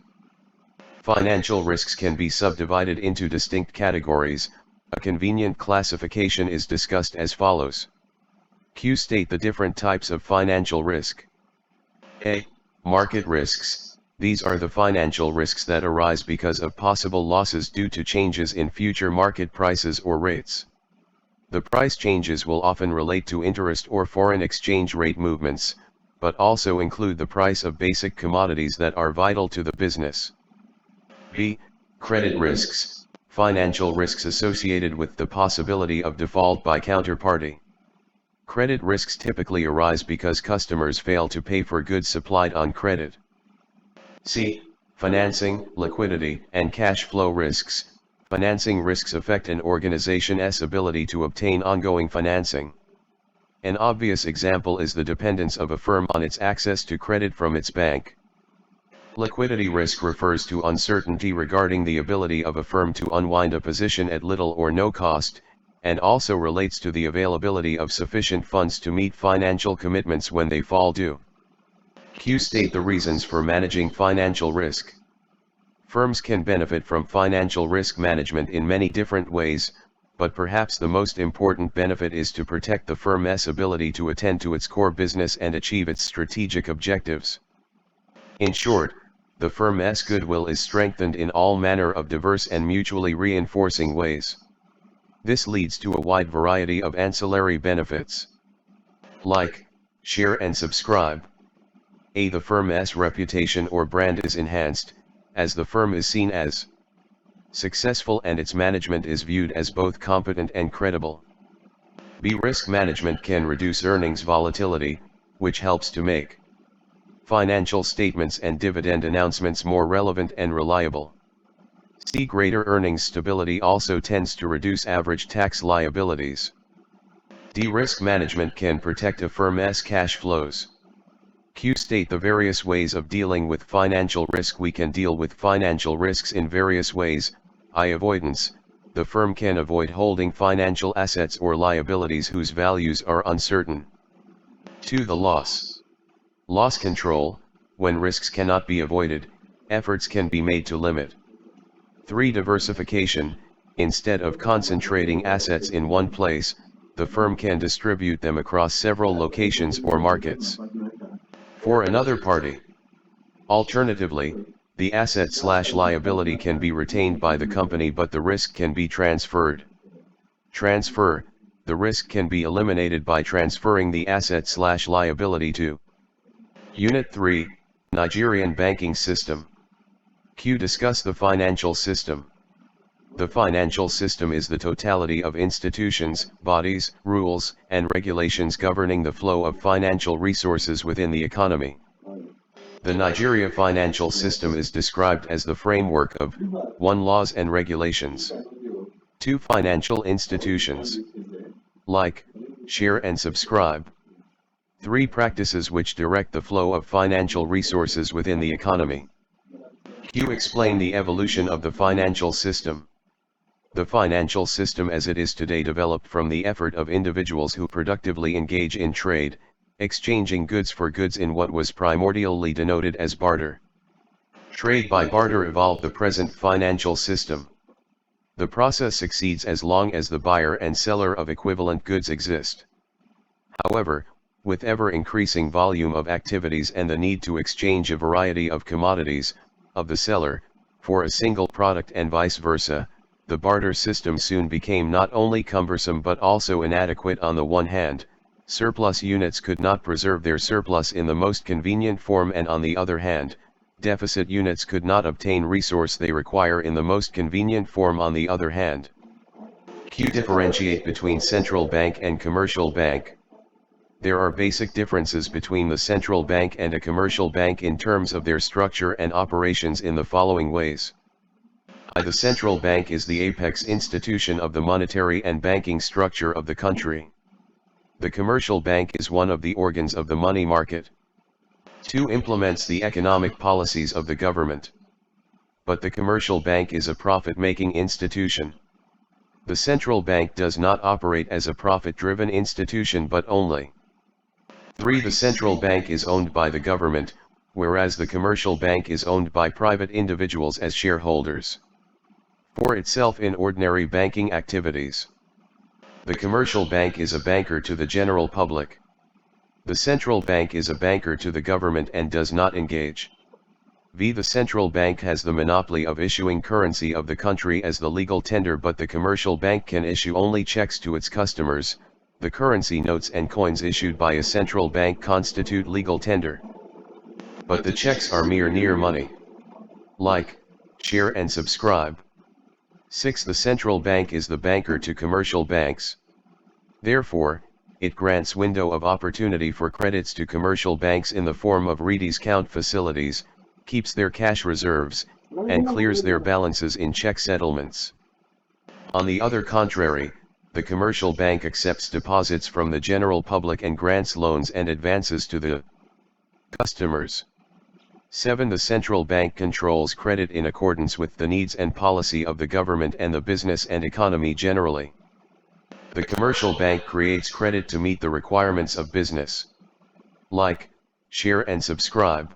Financial risks can be subdivided into distinct categories. A convenient classification is discussed as follows. State the different types of financial risk. A. Market risks, These are the financial risks that arise because of possible losses due to changes in future market prices or rates. The price changes will often relate to interest or foreign exchange rate movements, but also include the price of basic commodities that are vital to the business. B. Credit risks, financial risks associated with the possibility of default by counterparty. Credit risks typically arise because customers fail to pay for goods supplied on credit. C. Financing, liquidity, and cash flow risks. Financing risks affect an organization's ability to obtain ongoing financing. An obvious example is the dependence of a firm on its access to credit from its bank. Liquidity risk refers to uncertainty regarding the ability of a firm to unwind a position at little or no cost, and also relates to the availability of sufficient funds to meet financial commitments when they fall due. Q. State the reasons for managing financial risk. Firms can benefit from financial risk management in many different ways, but perhaps the most important benefit is to protect the firm's ability to attend to its core business and achieve its strategic objectives. In short, the firm's goodwill is strengthened in all manner of diverse and mutually reinforcing ways. This leads to a wide variety of ancillary benefits. Like, share and subscribe. A. The firm's reputation or brand is enhanced, as the firm is seen as successful and its management is viewed as both competent and credible. B. Risk management can reduce earnings volatility, which helps to make financial statements and dividend announcements more relevant and reliable. C. Greater earnings stability also tends to reduce average tax liabilities. D. Risk management can protect a firm's cash flows. Q. State the various ways of dealing with financial risk. We can deal with financial risks in various ways. I. Avoidance. The firm can avoid holding financial assets or liabilities whose values are uncertain. 2. The loss. Loss control. When risks cannot be avoided, efforts can be made to limit. 3. Diversification. Instead of concentrating assets in one place, the firm can distribute them across several locations or markets. For another party. Alternatively, the asset/liability can be retained by the company but the risk can be transferred. Transfer. The risk can be eliminated by transferring the asset/liability to Unit 3, Nigerian Banking System. Q. Discuss the financial system. The financial system is the totality of institutions, bodies, rules, and regulations governing the flow of financial resources within the economy. The Nigeria financial system is described as the framework of 1. Laws and regulations. 2. Financial institutions. Like, share and subscribe. 3. Practices which direct the flow of financial resources within the economy. Q. Explain the evolution of the financial system. The financial system as it is today developed from the effort of individuals who productively engage in trade, exchanging goods for goods in what was primordially denoted as barter. Trade by barter evolved the present financial system. The process succeeds as long as the buyer and seller of equivalent goods exist. However, with ever-increasing volume of activities and the need to exchange a variety of commodities, of the seller, for a single product and vice versa, the barter system soon became not only cumbersome but also inadequate. On the one hand, surplus units could not preserve their surplus in the most convenient form, and on the other hand, deficit units could not obtain resource they require in the most convenient form. On the other hand, Q. Differentiate between central bank and commercial bank. There are basic differences between the central bank and a commercial bank in terms of their structure and operations in the following ways. The central bank is the apex institution of the monetary and banking structure of the country. The commercial bank is one of the organs of the money market. 2. Implements the economic policies of the government. But the commercial bank is a profit-making institution. The central bank does not operate as a profit-driven institution but only. 3. The central bank is owned by the government, whereas the commercial bank is owned by private individuals as shareholders. For itself in ordinary banking activities. The commercial bank is a banker to the general public. The central bank is a banker to the government and does not engage The central bank has the monopoly of issuing currency of the country as the legal tender, but the commercial bank can issue only checks to its customers. The currency notes and coins issued by a central bank constitute legal tender. But the checks are mere money. Like, share and subscribe. 6. The central bank is the banker to commercial banks. Therefore, it grants window of opportunity for credits to commercial banks in the form of rediscount facilities, keeps their cash reserves, and clears their balances in check settlements. On the other contrary, the commercial bank accepts deposits from the general public and grants loans and advances to the customers. 7. The central bank controls credit in accordance with the needs and policy of the government and the business and economy generally. The commercial bank creates credit to meet the requirements of business. Like, share and subscribe.